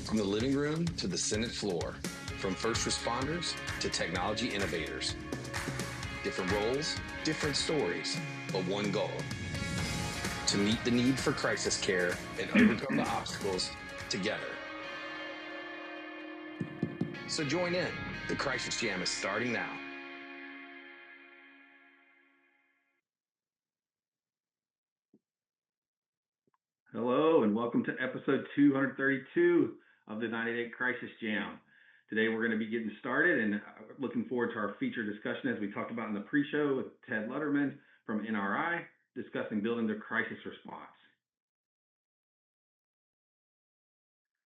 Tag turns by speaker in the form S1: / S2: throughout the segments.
S1: From the living room to the Senate floor, from first responders to technology innovators. Different roles, different stories, but one goal: to meet the need for crisis care and overcome the obstacles together. So join in. The Crisis Jam is starting now.
S2: Hello, and welcome to episode 232 of the 98 Crisis Jam. Today we're going to be getting started and looking forward to our feature discussion, as we talked about in the pre-show, with Ted Lutterman from NRI, discussing building their crisis response.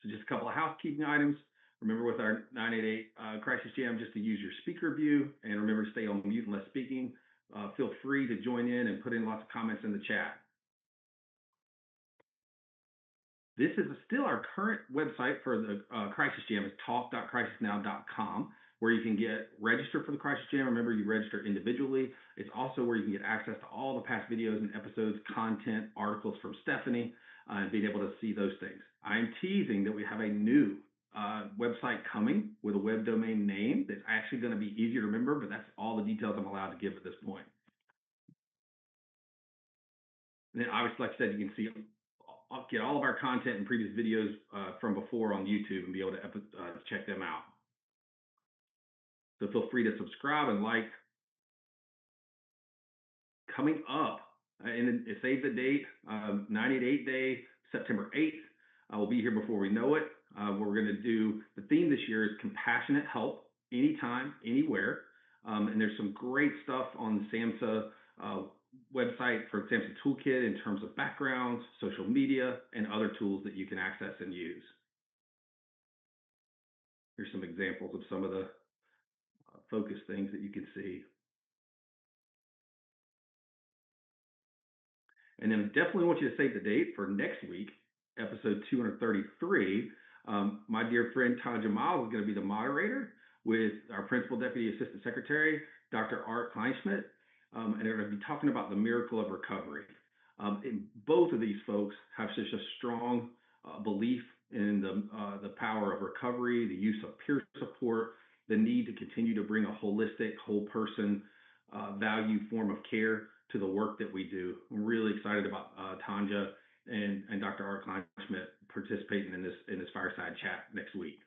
S2: So just a couple of housekeeping items. Remember, with our 988 Crisis Jam, just to use your speaker view, and remember to stay on mute unless speaking. Feel free to join in and put in lots of comments in the chat. This is still our current website for the Crisis Jam. It's talk.crisisnow.com, where you can get registered for the Crisis Jam. Remember, you register individually. It's also where you can get access to all the past videos and episodes, content, articles from Stephanie, and being able to see those things. I'm teasing that we have a new website coming with a web domain name that's actually going to be easier to remember, but that's all the details I'm allowed to give at this point. And then obviously, like I said, you can see get all of our content and previous videos from before on YouTube and be able to check them out. So feel free to subscribe and like. Coming up, and save the date, 98 Day, September 8th. We'll be here before we know it. We're going to do, the theme this year is compassionate help, anytime, anywhere. And there's some great stuff on the SAMHSA website for SAMHSA Toolkit in terms of backgrounds, social media, and other tools that you can access and use. Here's some examples of some of the focus things that you can see. And then definitely want you to save the date for next week, episode 233. My dear friend Tanja Miles is going to be the moderator with our Principal Deputy Assistant Secretary, Dr. Art Kleinschmidt. And they're going to be talking about the miracle of recovery. And both of these folks have such a strong belief in the power of recovery, the use of peer support, the need to continue to bring a holistic, whole person value form of care to the work that we do. I'm really excited about Tanja and Dr. Art Kleinschmidt participating in this fireside chat next week.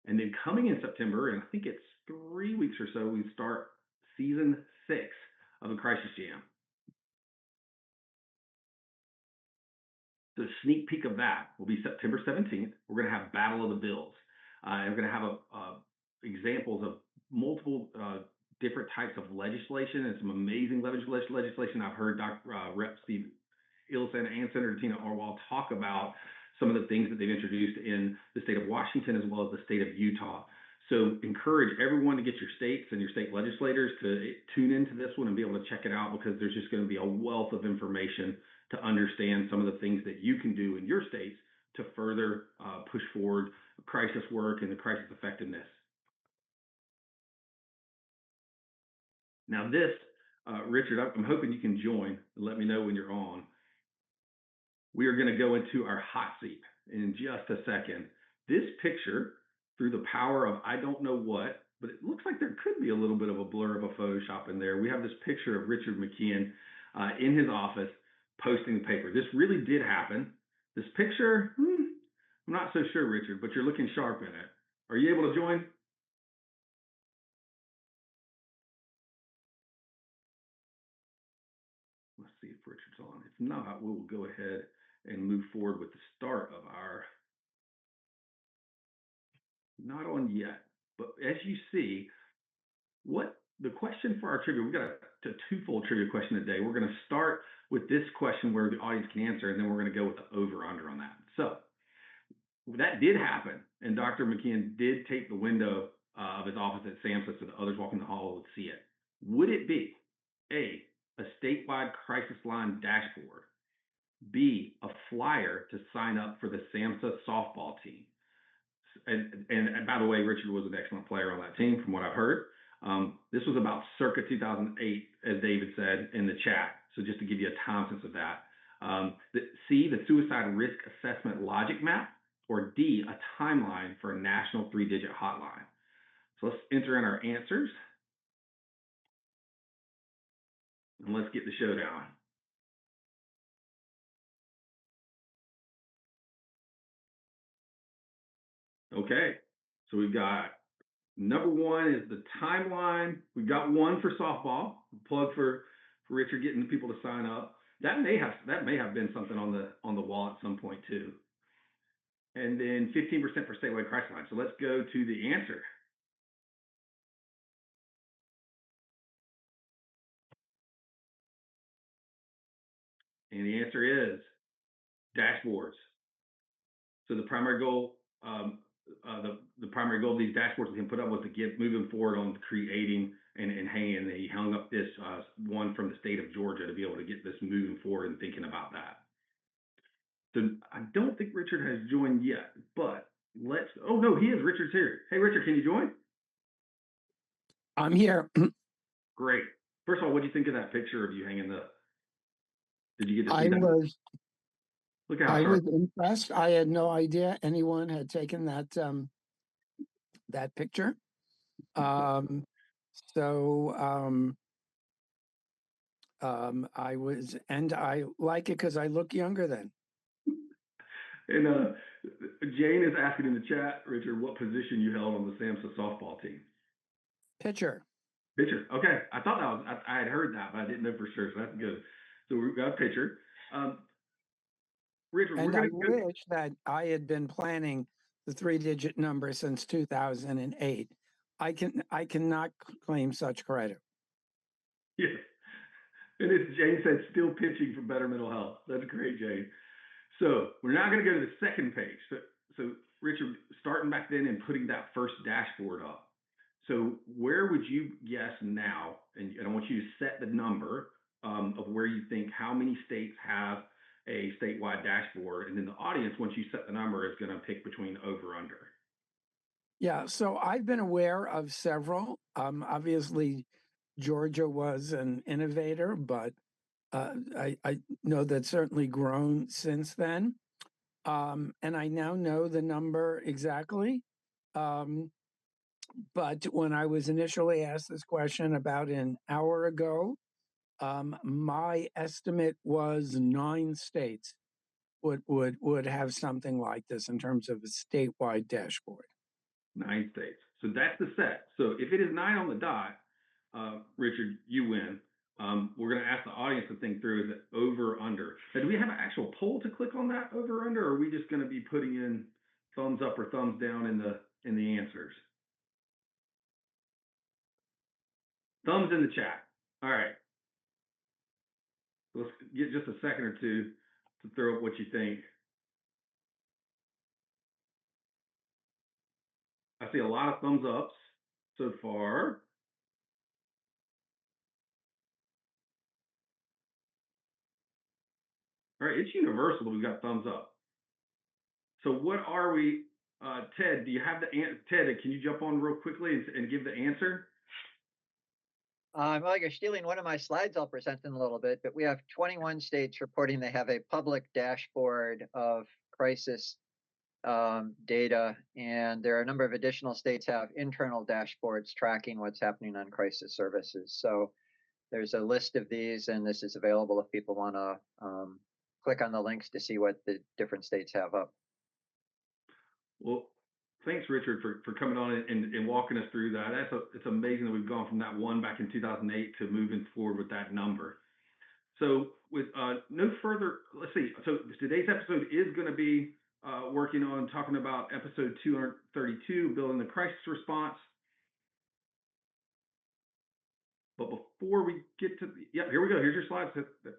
S2: And then coming in September, and I think it's 3 weeks or so, we start season 6 of the Crisis Jam. The sneak peek of that will be September 17th. We're going to have Battle of the Bills. And we're going to have examples of multiple different types of legislation and some amazing legislation. I've heard Rep. Steve Ilsen and Senator Tina Orwell talk about some of the things that they've introduced in the state of Washington as well as the state of Utah. So encourage everyone to get your states and your state legislators to tune into this one and be able to check it out, because there's just going to be a wealth of information to understand some of the things that you can do in your states to further push forward crisis work and the crisis effectiveness. Now this, Richard, I'm hoping you can join and let me know when you're on. We are going to go into our hot seat in just a second. This picture, through the power of I don't know what, but it looks like there could be a little bit of a blur of a Photoshop in there. We have this picture of Richard McKeon in his office posting the paper. This really did happen. This picture, I'm not so sure, Richard, but you're looking sharp in it. Are you able to join? Let's see if Richard's on. If not, we will go ahead and move forward with the start of our, not on yet, but as you see, what the question for our trivia, we've got a twofold trivia question today. We're going to start with this question where the audience can answer, and then we're going to go with the over-under on that. So that did happen, and Dr. McKeon did take the window of his office at SAMHSA so that others walking the hall would see it. Would it be A, a statewide crisis line dashboard, B, a flyer to sign up for the SAMHSA softball team? And by the way, Richard was an excellent player on that team from what I've heard. This was about circa 2008, as David said in the chat. So just to give you a time sense of that. C, the suicide risk assessment logic map, or D, a timeline for a national 3-digit hotline. So let's enter in our answers. And let's get the showdown. Okay, so we've got number one is the timeline. We've got one for softball. Plug for Richard getting people to sign up. That may have been something on the wall at some point too. And then 15% for statewide crisis line. So let's go to the answer. And the answer is dashboards. So the primary goal, the primary goal of these dashboards we can put up was to get moving forward on creating and hanging. He hung up this one from the state of Georgia to be able to get this moving forward and thinking about that. So I don't think Richard has joined yet, but let's. Oh no, he is. Richard's here. Hey, Richard, can you join?
S3: I'm here.
S2: Great. First of all, what do you think of that picture of you hanging the? Did you get to see
S3: I
S2: that?
S3: was
S2: Look how
S3: I
S2: sharp.
S3: was impressed. I had no idea anyone had taken that that picture. I was, and I like it because I look younger then.
S2: And Jane is asking in the chat, Richard, what position you held on the SAMHSA softball team?
S3: Pitcher.
S2: Pitcher. Okay, I thought that was. I had heard that, but I didn't know for sure. So that's good. So we've got a pitcher. Richard,
S3: And
S2: we're
S3: I
S2: going to.
S3: wish that I had been planning the 3-digit number since 2008. I cannot claim such credit.
S2: Yes. And as Jane said, still pitching for better mental health. That's great, Jane. So we're now going to go to the second page. So Richard, starting back then and putting that first dashboard up. So where would you guess now, and I want you to set the number of where you think how many states have a statewide dashboard, and then the audience, once you set the number, is going to pick between over under.
S3: Yeah, so I've been aware of several. Obviously, Georgia was an innovator, but I know that's certainly grown since then. And I now know the number exactly. But when I was initially asked this question about an hour ago, my estimate was 9 states would have something like this in terms of a statewide dashboard.
S2: 9 states. So that's the set. So if it is 9 on the dot, Richard, you win. We're going to ask the audience to think through, is it over or under? Now, do we have an actual poll to click on that over or under, or are we just going to be putting in thumbs up or thumbs down in the answers? Thumbs in the chat. All right. Let's get just a second or two to throw up what you think. I see a lot of thumbs ups so far. All right, it's universal that we've got thumbs up. So what are we, Ted, do you have the answer? Ted, can you jump on real quickly and give the answer?
S4: Well, you're stealing one of my slides I'll present in a little bit, but we have 21 states reporting they have a public dashboard of crisis data, and there are a number of additional states have internal dashboards tracking what's happening on crisis services. So there's a list of these, and this is available if people want to click on the links to see what the different states have up.
S2: Well, thanks, Richard, for coming on and walking us through that. It's amazing that we've gone from that one back in 2008 to moving forward with that number. So with no further, let's see. So today's episode is going to be working on talking about episode 232, building the crisis response. But before we get to, yep, here we go. Here's your slides.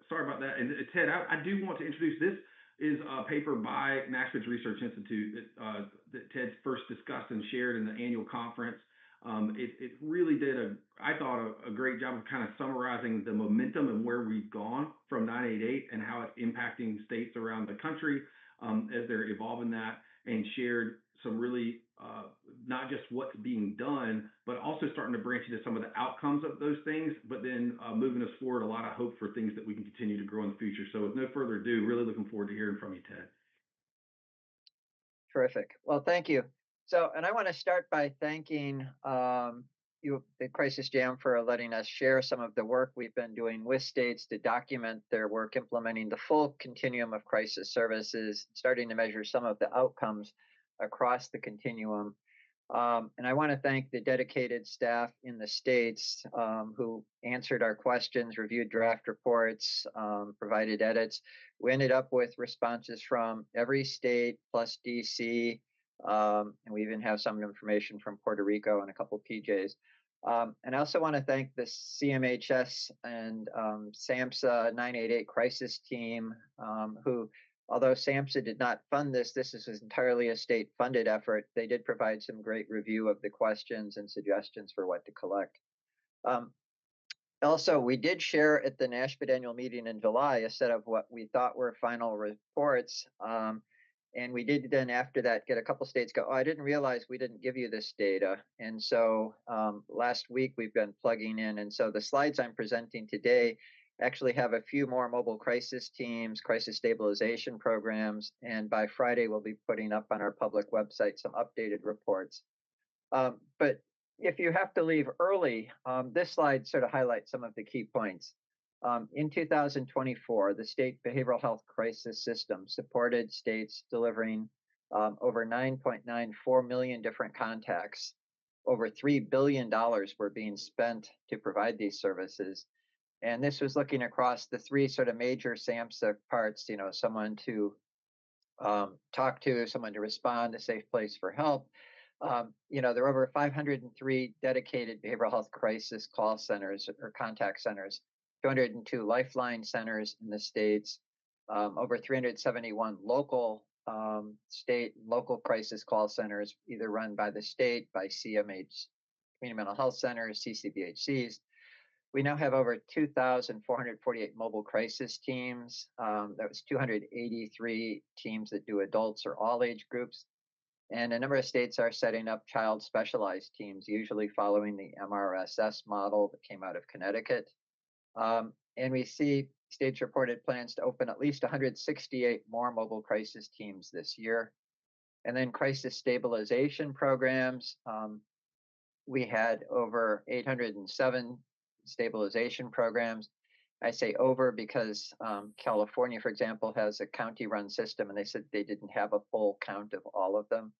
S2: Sorry about that. And Ted, I do want to introduce this. Is a paper by Nashville's Research Institute that Ted's first discussed and shared in the annual conference. It really did, I thought, a great job of kind of summarizing the momentum and where we've gone from 988 and how it's impacting states around the country. as they're evolving that, and shared some really not just what's being done, but also starting to branch into some of the outcomes of those things, but then moving us forward a lot of hope for things that we can continue to grow in the future. So with no further ado, really looking forward to hearing from you, Ted.
S4: Terrific. Well, thank you. So, and I want to start by thanking you, the Crisis Jam, for letting us share some of the work we've been doing with states to document their work implementing the full continuum of crisis services, starting to measure some of the outcomes across the continuum. And I want to thank the dedicated staff in the states who answered our questions, reviewed draft reports, provided edits. We ended up with responses from every state plus DC, and we even have some information from Puerto Rico and a couple PJs. And I also want to thank the CMHS and SAMHSA 988 crisis team who, although SAMHSA did not fund this, this is entirely a state-funded effort. They did provide some great review of the questions and suggestions for what to collect. Also, we did share at the NASHPD annual meeting in July a set of what we thought were final reports. And we did then after that get a couple states go, oh, I didn't realize we didn't give you this data. And so last week we've been plugging in. And so the slides I'm presenting today actually have a few more mobile crisis teams, crisis stabilization programs. And by Friday, we'll be putting up on our public website some updated reports. But if you have to leave early, this slide sort of highlights some of the key points. In 2024, the state behavioral health crisis system supported states delivering over 9.94 million different contacts. Over $3 billion were being spent to provide these services. And this was looking across the three sort of major SAMHSA parts, you know, someone to talk to, someone to respond, a safe place for help. You know, there are over 503 dedicated behavioral health crisis call centers or contact centers, 202 lifeline centers in the states, over 371 local local crisis call centers, either run by the state, by CMH, community mental health centers, CCBHCs. We now have over 2,448 mobile crisis teams. That was 283 teams that do adults or all age groups. And a number of states are setting up child specialized teams, usually following the MRSS model that came out of Connecticut. And we see states reported plans to open at least 168 more mobile crisis teams this year. And then crisis stabilization programs. We had over 807 stabilization programs. I say over because California, for example, has a county-run system, and they said they didn't have a full count of all of them.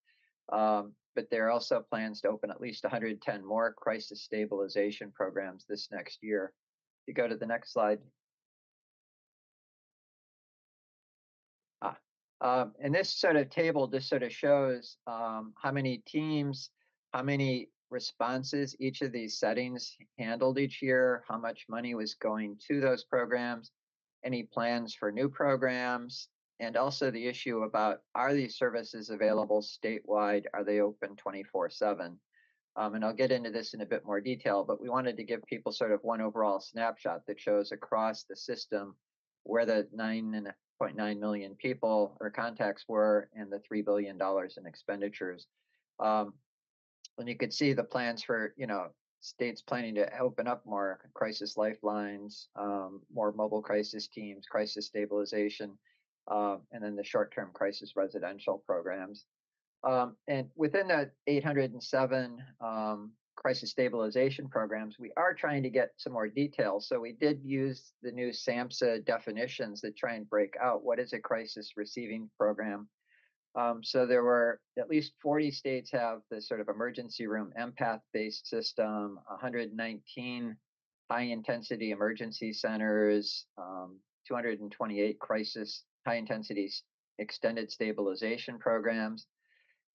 S4: But there are also plans to open at least 110 more crisis stabilization programs this next year. You go to the next slide. And this sort of table just sort of shows how many teams, how many responses each of these settings handled each year, how much money was going to those programs, any plans for new programs, and also the issue about, are these services available statewide? Are they open 24/7? And I'll get into this in a bit more detail, but we wanted to give people sort of one overall snapshot that shows across the system where the 9.9 million people or contacts were and the $3 billion in expenditures. And you could see the plans for, you know, states planning to open up more crisis lifelines, more mobile crisis teams, crisis stabilization, and then the short-term crisis residential programs. And within the 807 crisis stabilization programs, we are trying to get some more details. So we did use the new SAMHSA definitions that try and break out what is a crisis receiving program. So there were at least 40 states have the sort of emergency room empath-based system, 119 high-intensity emergency centers, 228 crisis high-intensity extended stabilization programs.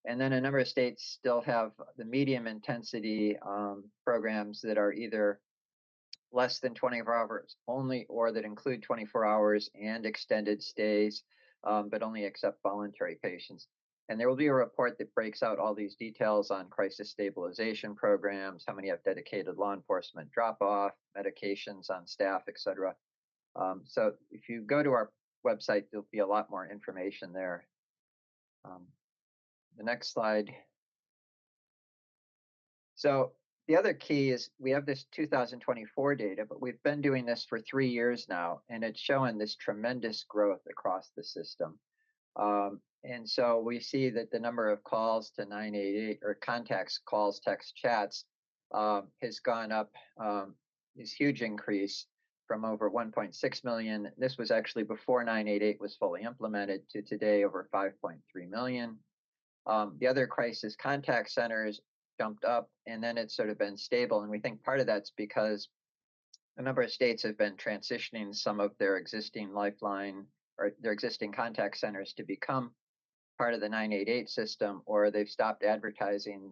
S4: And then a number of states still have the medium intensity programs that are either less than 24 hours only, or that include 24 hours and extended stays, but only accept voluntary patients. And there will be a report that breaks out all these details on crisis stabilization programs, how many have dedicated law enforcement drop-off, medications on staff, et cetera. So if you go to our website, there'll be a lot more information there The next slide. So the other key is we have this 2024 data, but we've been doing this for 3 years now, and it's showing this tremendous growth across the system. And so we see that the number of calls to 988 or contacts, calls, text, chats has gone up, this huge increase from over 1.6 million. This was actually before 988 was fully implemented to today over 5.3 million. The other crisis contact centers jumped up, and then it's sort of been stable. And we think part of that's because a number of states have been transitioning some of their existing lifeline or their existing contact centers to become part of the 988 system, or they've stopped advertising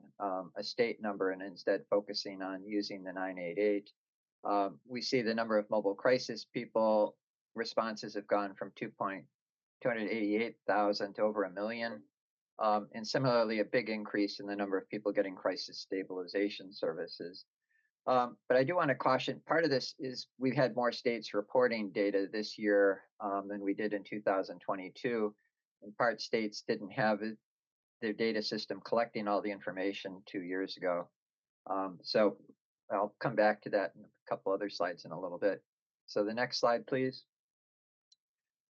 S4: a state number and instead focusing on using the 988. We see the number of mobile crisis people responses have gone from 288,000 to over 1 million. And similarly, a big increase in the number of people getting crisis stabilization services. But I do want to caution, part of this is we've had more states reporting data this year than we did in 2022. In part, states didn't have their data system collecting all the information 2 years ago. So I'll come back to that in a couple other slides in a little bit. So the next slide, please.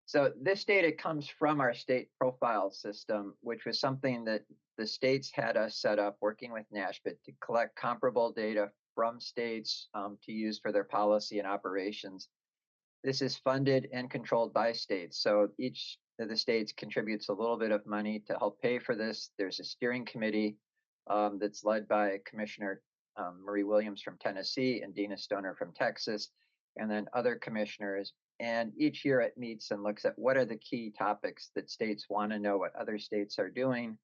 S4: So this data comes from our state profile system, which was something that the states had us set up working with NASHBIT to collect comparable data from states to use for their policy and operations. This is funded and controlled by states. So each of the states contributes a little bit of money to help pay for this. There's a steering committee that's led by Commissioner Marie Williams from Tennessee and Dina Stoner from Texas, and then other commissioners. And each year it meets and looks at what are the key topics that states want to know what other states are doing.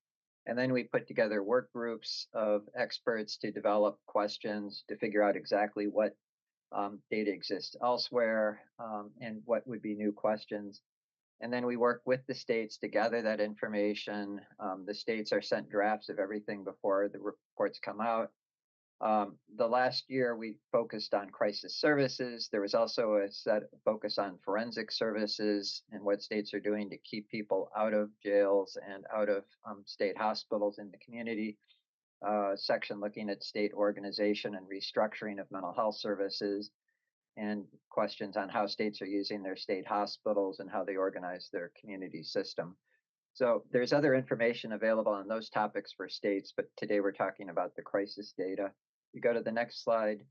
S4: And then we put together work groups of experts to develop questions to figure out exactly what data exists elsewhere and what would be new questions. And then we work with the states to gather that information. The states are sent drafts of everything before the reports come out. The last year we focused on crisis services. There was also a set focus on forensic services and what states are doing to keep people out of jails and out of state hospitals in the community. Section looking at state organization and restructuring of mental health services, and questions on how states are using their state hospitals and how they organize their community system. So there's other information available on those topics for states, but today we're talking about the crisis data. You go to the next slide.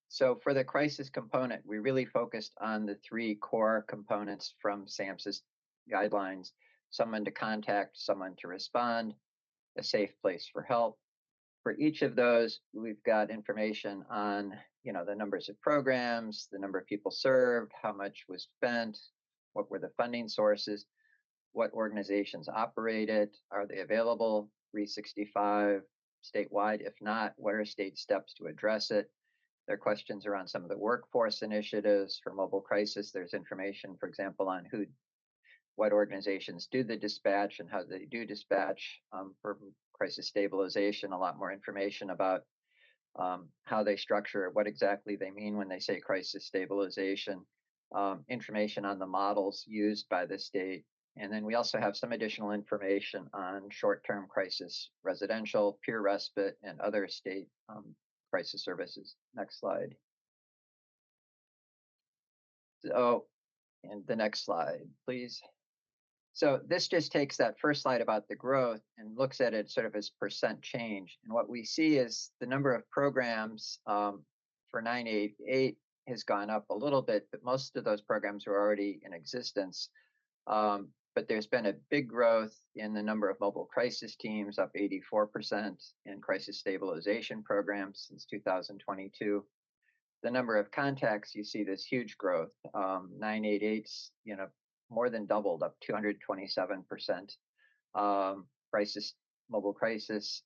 S4: So for the crisis component, we really focused on the 3 core components from SAMHSA's guidelines: someone to contact, someone to respond, a safe place for help. For each of those, we've got information on, the numbers of programs, the number of people served, how much was spent, what were the funding sources, what organizations operate it, are they available 365 statewide? If not, what are state steps to address it? There are questions around some of the workforce initiatives for mobile crisis. There's information, for example, on what organizations do the dispatch and how they do dispatch. For crisis stabilization, a lot more information about how they structure, what exactly they mean when they say crisis stabilization, information on the models used by the state. And then we also have some additional information on short-term crisis residential, peer respite, and other state crisis services. Next slide. So, and the next slide, please. So this just takes that first slide about the growth and looks at it sort of as percent change. And what we see is the number of programs for 988 has gone up a little bit, but most of those programs are already in existence. But there's been a big growth in the number of mobile crisis teams, up 84%, in crisis stabilization programs since 2022. The number of contacts, you see this huge growth. 988's, more than doubled, up 227%. Mobile crisis,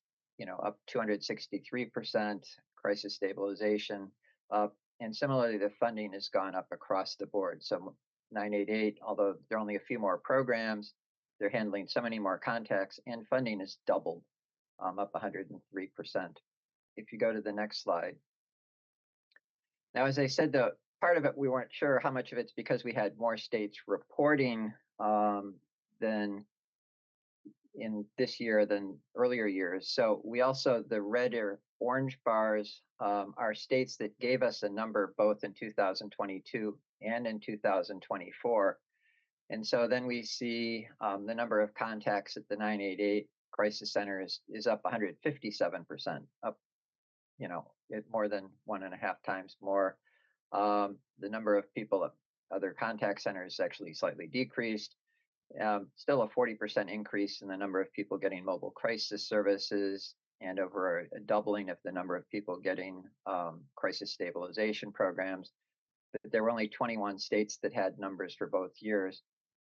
S4: up 263%. Crisis stabilization up, and similarly, the funding has gone up across the board. So 988, although there are only a few more programs, they're handling so many more contacts, and funding is doubled, up 103%. If you go to the next slide. Now, as I said, the part of it, we weren't sure how much of it's because we had more states reporting than in this year than earlier years. So we also, the red or orange bars are states that gave us a number both in 2022 and in 2024. And so then we see the number of contacts at the 988 crisis center is up 157%, up, more than 1.5 times more. The number of people at other contact centers actually slightly decreased. Still a 40% increase in the number of people getting mobile crisis services, and over a doubling of the number of people getting crisis stabilization programs. But there were only 21 states that had numbers for both years.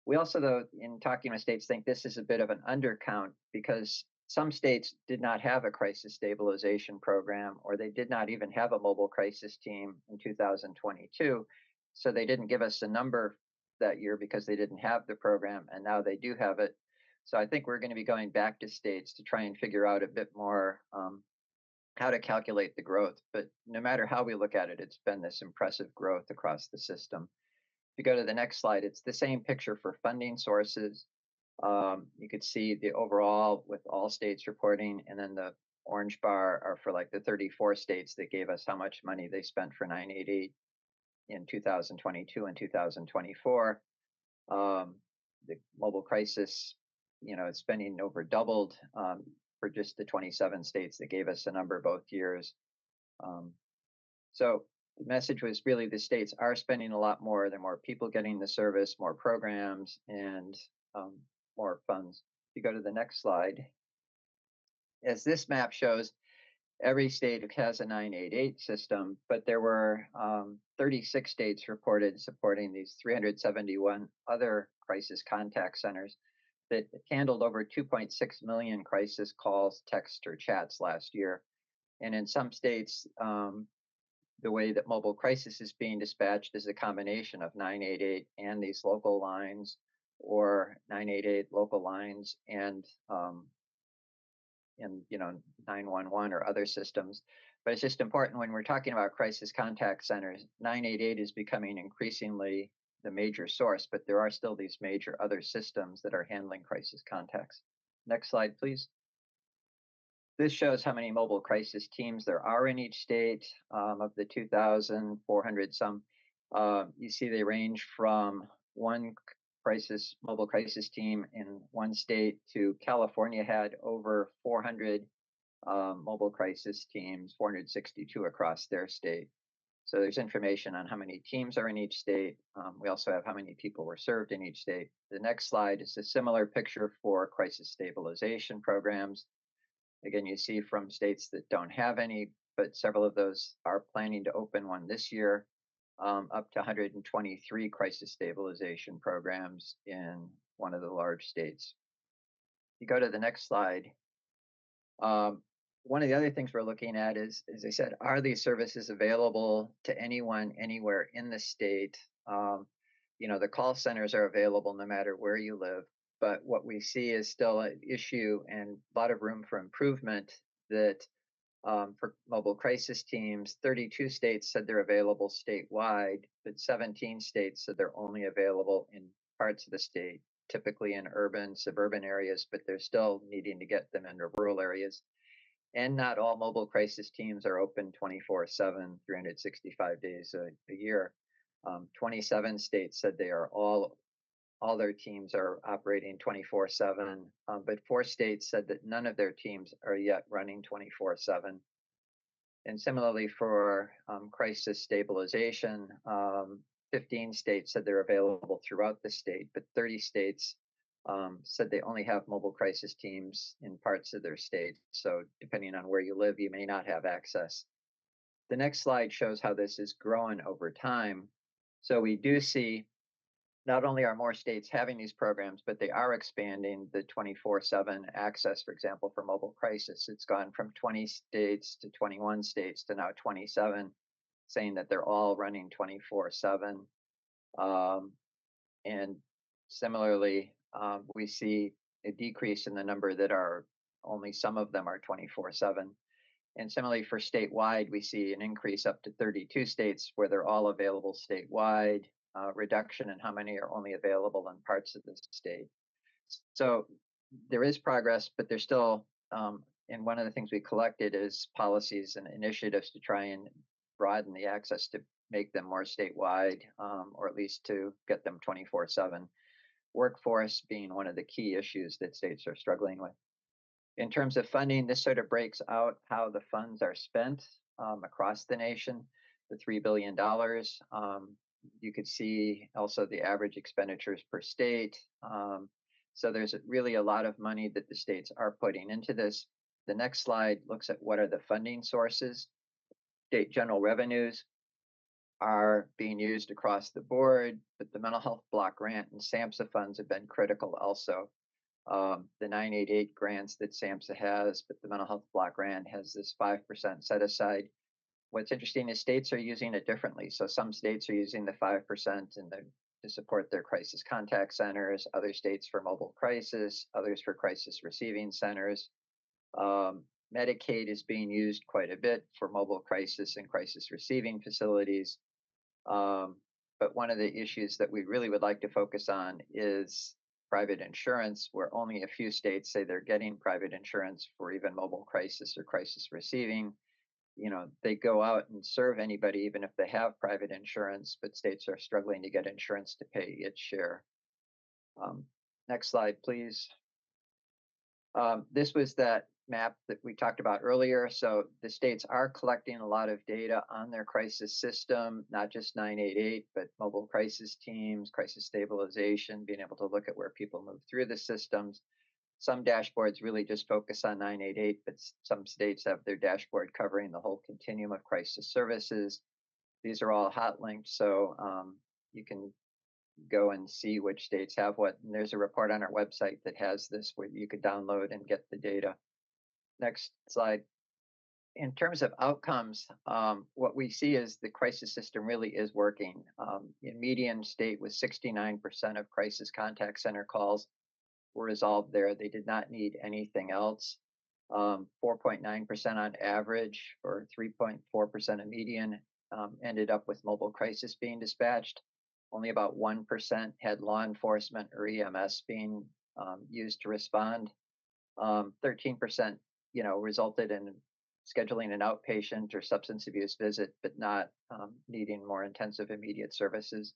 S4: We also, though, in talking with states, think this is a bit of an undercount because some states did not have a crisis stabilization program, or they did not even have a mobile crisis team in 2022. So they didn't give us a number that year because they didn't have the program, and now they do have it. So I think we're going to be going back to states to try and figure out a bit more how to calculate the growth. But no matter how we look at it, it's been this impressive growth across the system. If you go to the next slide, it's the same picture for funding sources. You could see the overall with all states reporting, and then the orange bar are for like the 34 states that gave us how much money they spent for 988 in 2022 and 2024. The mobile crisis, spending over doubled for just the 27 states that gave us a number both years. So the message was really the states are spending a lot more. There are more people getting the service, more programs, and more funds. If you go to the next slide, as this map shows, every state has a 988 system, but there were 36 states reported supporting these 371 other crisis contact centers that handled over 2.6 million crisis calls, texts, or chats last year. And in some states, the way that mobile crisis is being dispatched is a combination of 988 and these local lines, or 988 local lines and 911 or other systems. But it's just important when we're talking about crisis contact centers, 988 is becoming increasingly the major source, but there are still these major other systems that are handling crisis contacts. Next slide, please. This shows how many mobile crisis teams there are in each state. Of the 2,400 some, you see they range from one mobile crisis team in one state to California had over 400 mobile crisis teams, 462 across their state. So there's information on how many teams are in each state. We also have how many people were served in each state. The next slide is a similar picture for crisis stabilization programs. Again, you see from states that don't have any, but several of those are planning to open one this year, up to 123 crisis stabilization programs in one of the large states. You go to the next slide. One of the other things we're looking at is, as I said, are these services available to anyone, anywhere in the state? The call centers are available no matter where you live, but what we see is still an issue and a lot of room for improvement that for mobile crisis teams, 32 states said they're available statewide, but 17 states said they're only available in parts of the state, typically in urban, suburban areas, but they're still needing to get them into rural areas. And not all mobile crisis teams are open 24/7, 365 days a year. 27 states said they are all their teams are operating 24/7, but 4 states said that none of their teams are yet running 24/7. And similarly for crisis stabilization, 15 states said they're available throughout the state, but 30 states said they only have mobile crisis teams in parts of their state. So depending on where you live, you may not have access. The next slide shows how this is growing over time. So we do see not only are more states having these programs, but they are expanding the 24/7 access, for example, for mobile crisis. It's gone from 20 states to 21 states to now 27, saying that they're all running 24/7. And similarly, we see a decrease in the number that are only some of them are 24/7. And similarly for statewide, we see an increase up to 32 states where they're all available statewide, reduction in how many are only available in parts of the state. So there is progress, but there's still, and one of the things we collected is policies and initiatives to try and broaden the access to make them more statewide, or at least to get them 24/7. Workforce being one of the key issues that states are struggling with. In terms of funding, this sort of breaks out how the funds are spent across the nation, the $3 billion. You could see also the average expenditures per state. So there's really a lot of money that the states are putting into this. The next slide looks at what are the funding sources. State general revenues are being used across the board, but the mental health block grant and SAMHSA funds have been critical also. The 988 grants that SAMHSA has, but the mental health block grant has this 5% set aside. What's interesting is states are using it differently. So some states are using the 5% to support their crisis contact centers, other states for mobile crisis, others for crisis receiving centers. Medicaid is being used quite a bit for mobile crisis and crisis receiving facilities. But one of the issues that we really would like to focus on is private insurance, where only a few states say they're getting private insurance for even mobile crisis or crisis receiving. They go out and serve anybody, even if they have private insurance, but states are struggling to get insurance to pay its share. Next slide, please. This was that map that we talked about earlier. So the states are collecting a lot of data on their crisis system, not just 988, but mobile crisis teams, crisis stabilization, being able to look at where people move through the systems. Some dashboards really just focus on 988, but some states have their dashboard covering the whole continuum of crisis services. These are all hot linked, so you can go and see which states have what. And there's a report on our website that has this where you could download and get the data. Next slide. In terms of outcomes, what we see is the crisis system really is working. In median state with 69% of crisis contact center calls were resolved there. They did not need anything else. 4.9% on average, or 3.4% of median, ended up with mobile crisis being dispatched. Only about 1% had law enforcement or EMS being used to respond. 13%, resulted in scheduling an outpatient or substance abuse visit, but not needing more intensive immediate services.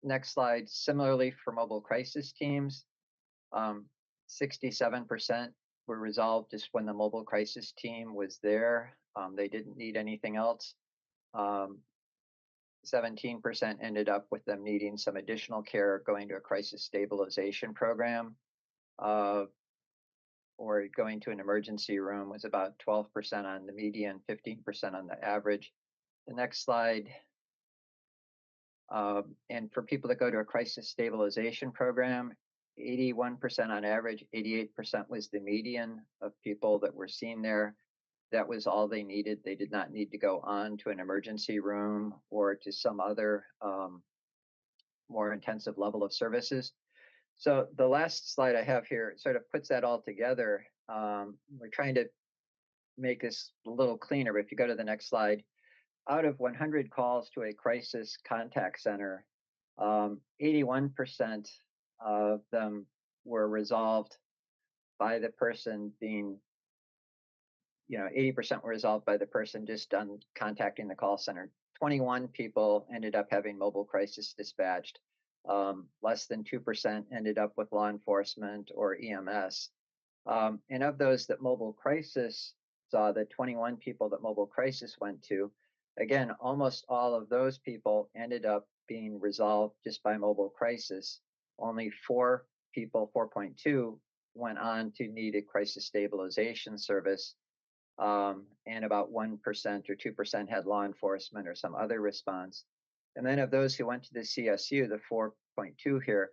S4: Next slide. Similarly, for mobile crisis teams, 67% were resolved just when the mobile crisis team was there. They didn't need anything else. 17% ended up with them needing some additional care, going to a crisis stabilization program, or going to an emergency room was about 12% on the median, 15% on the average. The next slide. And for people that go to a crisis stabilization program, 81% on average, 88% was the median of people that were seen there. That was all they needed. They did not need to go on to an emergency room or to some other more intensive level of services. So the last slide I have here sort of puts that all together. We're trying to make this a little cleaner. If you go to the next slide, out of 100 calls to a crisis contact center, 81% of them were resolved by the person being, 80% were resolved by the person just done contacting the call center. 21 people ended up having mobile crisis dispatched. Less than 2% ended up with law enforcement or EMS. And of those that mobile crisis saw, the 21 people that mobile crisis went to, again, almost all of those people ended up being resolved just by mobile crisis. Only 4 people, 4.2, went on to need a crisis stabilization service. And about 1% or 2% had law enforcement or some other response. And then of those who went to the CSU, the 4.2 here,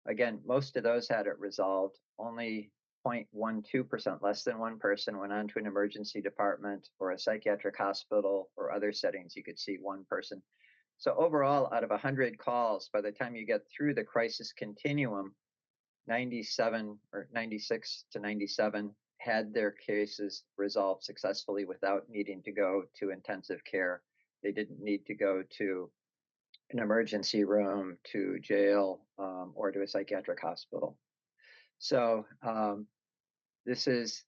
S4: again, most of those had it resolved. Only 0.12%, less than one person, went on to an emergency department or a psychiatric hospital or other settings. You could see one person. So overall, out of 100 calls, by the time you get through the crisis continuum, 97 or 96 to 97 had their cases resolved successfully without needing to go to intensive care. They didn't need to go to an emergency room, to jail, or to a psychiatric hospital. So this is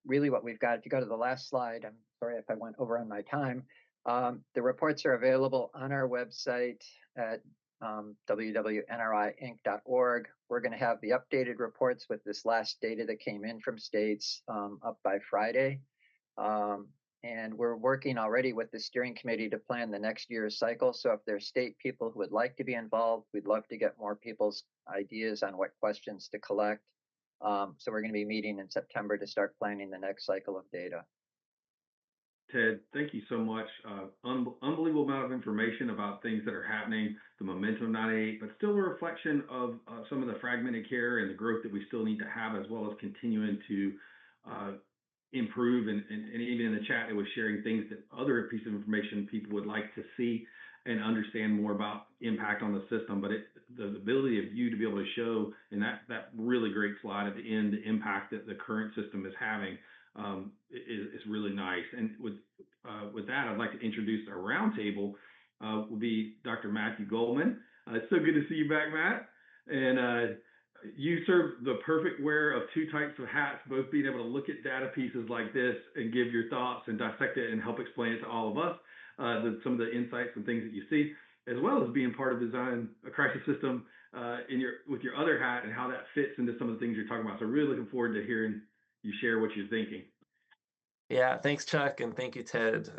S4: really what we've got. If you go to the last slide, I'm sorry if I went over on my time. The reports are available on our website at www.nriinc.org. We're going to have the updated reports with this last data that came in from states up by Friday. And we're working already with the steering committee to plan the next year's cycle. So if there's state people who would like to be involved, we'd love to get more people's ideas on what questions to collect. So we're going to be meeting in September to start planning the next cycle of data.
S2: Ted, thank you so much. Unbelievable amount of information about things that are happening, the momentum of 988, but still a reflection of some of the fragmented care and the growth that we still need to have, as well as continuing to improve. And even in the chat, it was sharing things that other pieces of information people would like to see and understand more about impact on the system. But the ability of you to be able to show in that really great slide at the end, the impact that the current system is having is really nice. And with that, I'd like to introduce our roundtable. Will be Dr. Matthew Goldman. It's so good to see you back, Matt. And you serve the perfect wearer of two types of hats, both being able to look at data pieces like this and give your thoughts and dissect it and help explain it to all of us, some of the insights and things that you see, as well as being part of design a crisis system with your other hat and how that fits into some of the things you're talking about. So really looking forward to hearing you share what you're thinking.
S5: Yeah, thanks, Chuck, and thank you, Ted.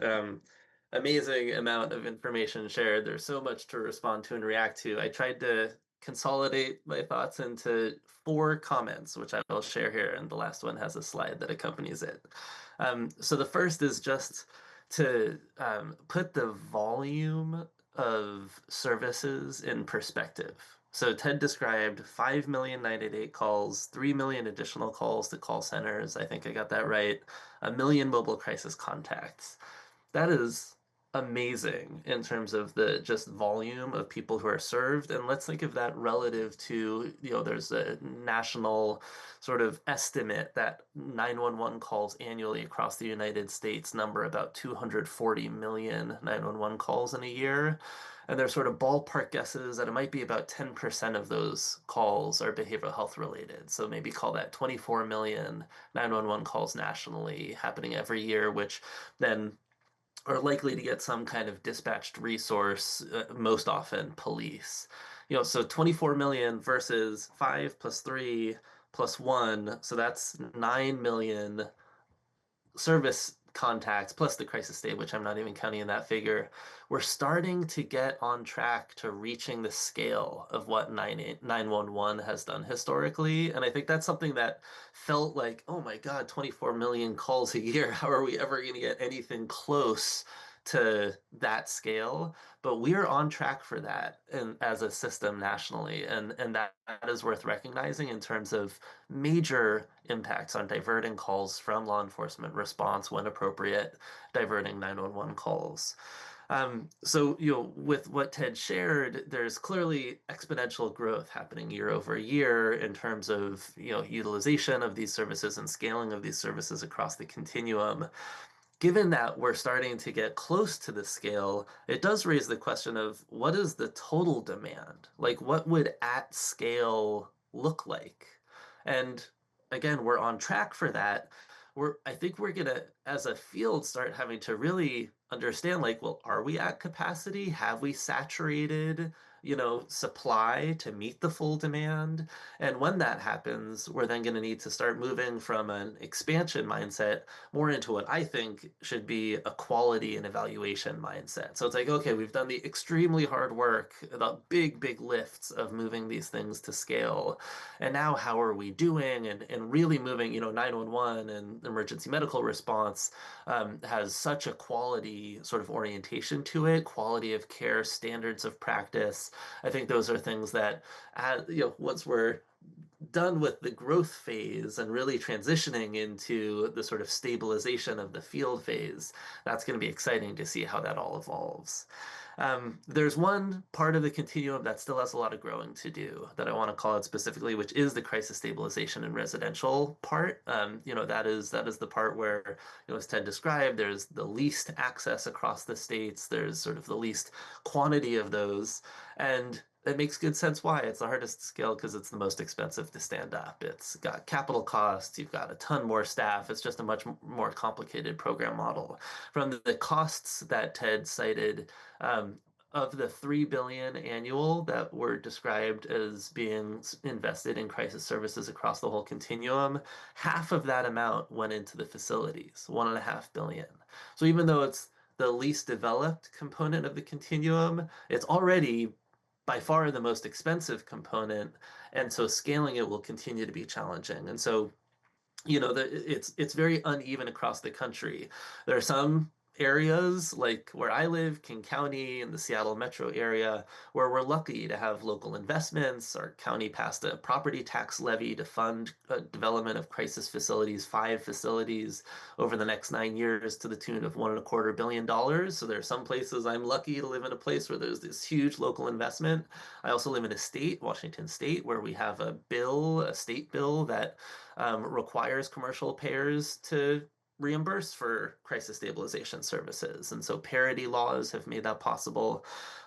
S5: Amazing amount of information shared. There's so much to respond to and react to. I tried to consolidate my thoughts into 4 comments, which I will share here, and the last one has a slide that accompanies it. So the first is just to put the volume of services in perspective. So Ted described 5 million 988 calls, 3 million additional calls to call centers. I think I got that right. 1 million mobile crisis contacts. That is amazing in terms of the just volume of people who are served. And let's think of that relative to, there's a national sort of estimate that 911 calls annually across the United States number about 240 million 911 calls in a year. And there's sort of ballpark guesses that it might be about 10% of those calls are behavioral health related. So maybe call that 24 million 911 calls nationally happening every year, which then are likely to get some kind of dispatched resource, most often police. So 24 million versus 5 plus 3 plus 1, so that's 9 million service contacts plus the crisis state, which I'm not even counting in that figure. We're starting to get on track to reaching the scale of what 911 has done historically. And I think that's something that felt like, oh my God, 24 million calls a year. How are we ever going to get anything close to that scale? But we are on track for that as a system nationally. And that is worth recognizing in terms of major impacts on diverting calls from law enforcement response when appropriate, diverting 911 calls. So, with what Ted shared, there's clearly exponential growth happening year over year in terms of, utilization of these services and scaling of these services across the continuum. Given that we're starting to get close to the scale, it does raise the question of what is the total demand? Like, what would at scale look like? And again, we're on track for that. I think we're gonna, as a field, start having to really understand, like, well, are we at capacity? Have we saturated, supply to meet the full demand? And when that happens, we're then going to need to start moving from an expansion mindset more into what I think should be a quality and evaluation mindset. So it's like, okay, we've done the extremely hard work, the big, big lifts of moving these things to scale. And now how are we doing? And really moving, 911 and emergency medical response has such a quality sort of orientation to it, quality of care, standards of practice. I think those are things that, once we're done with the growth phase and really transitioning into the sort of stabilization of the field phase, that's going to be exciting to see how that all evolves. There's one part of the continuum that still has a lot of growing to do that I want to call out specifically, which is the crisis stabilization and residential part. That is the part where, as Ted described, there's the least access across the states. There's sort of the least quantity of those. And it makes good sense why. It's the hardest to scale because it's the most expensive to stand up. It's got capital costs, you've got a ton more staff. It's just a much more complicated program model. From the costs that Ted cited, of the 3 billion annual that were described as being invested in crisis services across the whole continuum, half of that amount went into the facilities, 1.5 billion. So even though it's the least developed component of the continuum, it's already by far the most expensive component, and so scaling it will continue to be challenging. And so, it's very uneven across the country. There are some areas like where I live, King County and the Seattle metro area, where we're lucky to have local investments. Our county passed a property tax levy to fund development of crisis facilities, 5 facilities over the next 9 years to the tune of $1.25 billion. So there are some places I'm lucky to live in a place where there's this huge local investment. I also live in a state, Washington State, where we have a state bill that requires commercial payers to reimburse for crisis stabilization services. And so parity laws have made that possible.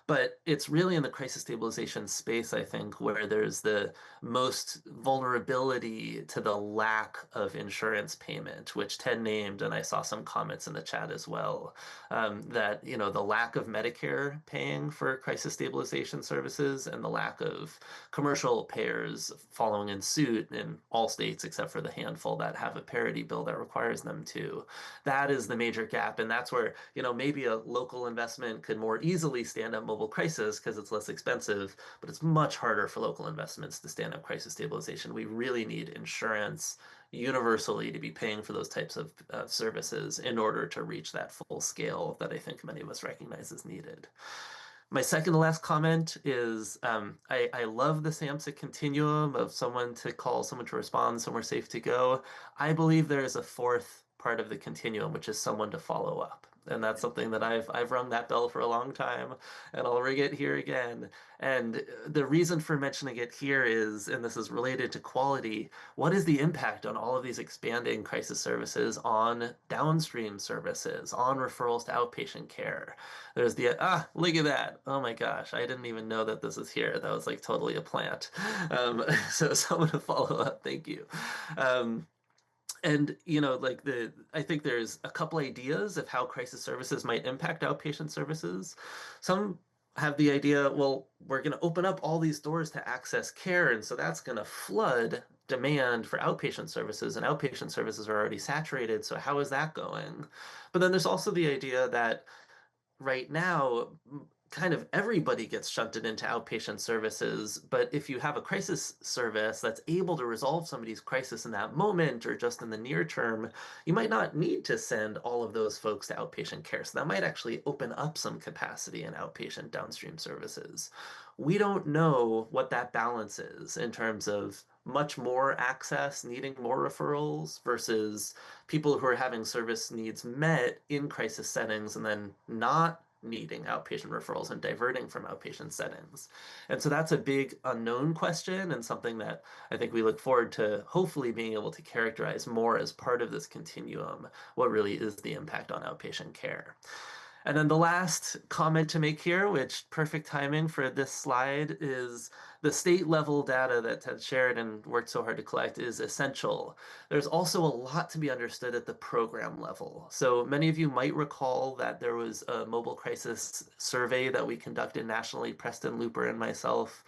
S5: But it's really in the crisis stabilization space, I think, where there's the most vulnerability to the lack of insurance payment, which Ted named, and I saw some comments in the chat as well, that, the lack of Medicare paying for crisis stabilization services and the lack of commercial payers following in suit in all states except for the handful that have a parity bill that requires them to. That is the major gap. And that's where, maybe a local investment could more easily stand up mobile crisis because it's less expensive, but it's much harder for local investments to stand up crisis stabilization. We really need insurance universally to be paying for those types of services in order to reach that full scale that I think many of us recognize is needed. My second to last comment is I love the SAMHSA continuum of someone to call, someone to respond, somewhere safe to go. I believe there is a fourth part of the continuum, which is someone to follow up. And that's something that I've rung that bell for a long time, and I'll ring it here again. And the reason for mentioning it here is, and this is related to quality, what is the impact on all of these expanding crisis services on downstream services, on referrals to outpatient care? There's look at that. Oh my gosh, I didn't even know that this is here. That was like totally a plant. So someone to follow up, thank you. And I think there's a couple ideas of how crisis services might impact outpatient services. Some have the idea, well, we're going to open up all these doors to access care, and so that's going to flood demand for outpatient services, and outpatient services are already saturated, so how is that going? But then there's also the idea that right now, kind of everybody gets shunted into outpatient services. But if you have a crisis service that's able to resolve somebody's crisis in that moment or just in the near term, you might not need to send all of those folks to outpatient care. So that might actually open up some capacity in outpatient downstream services. We don't know what that balance is in terms of much more access, needing more referrals versus people who are having service needs met in crisis settings and then not needing outpatient referrals and diverting from outpatient settings. And so that's a big unknown question and something that I think we look forward to hopefully being able to characterize more as part of this continuum, what really is the impact on outpatient care. And then the last comment to make here, which perfect timing for this slide, is the state level data that Ted shared and worked so hard to collect is essential. There's also a lot to be understood at the program level. So many of you might recall that there was a mobile crisis survey that we conducted nationally. Preston Looper and myself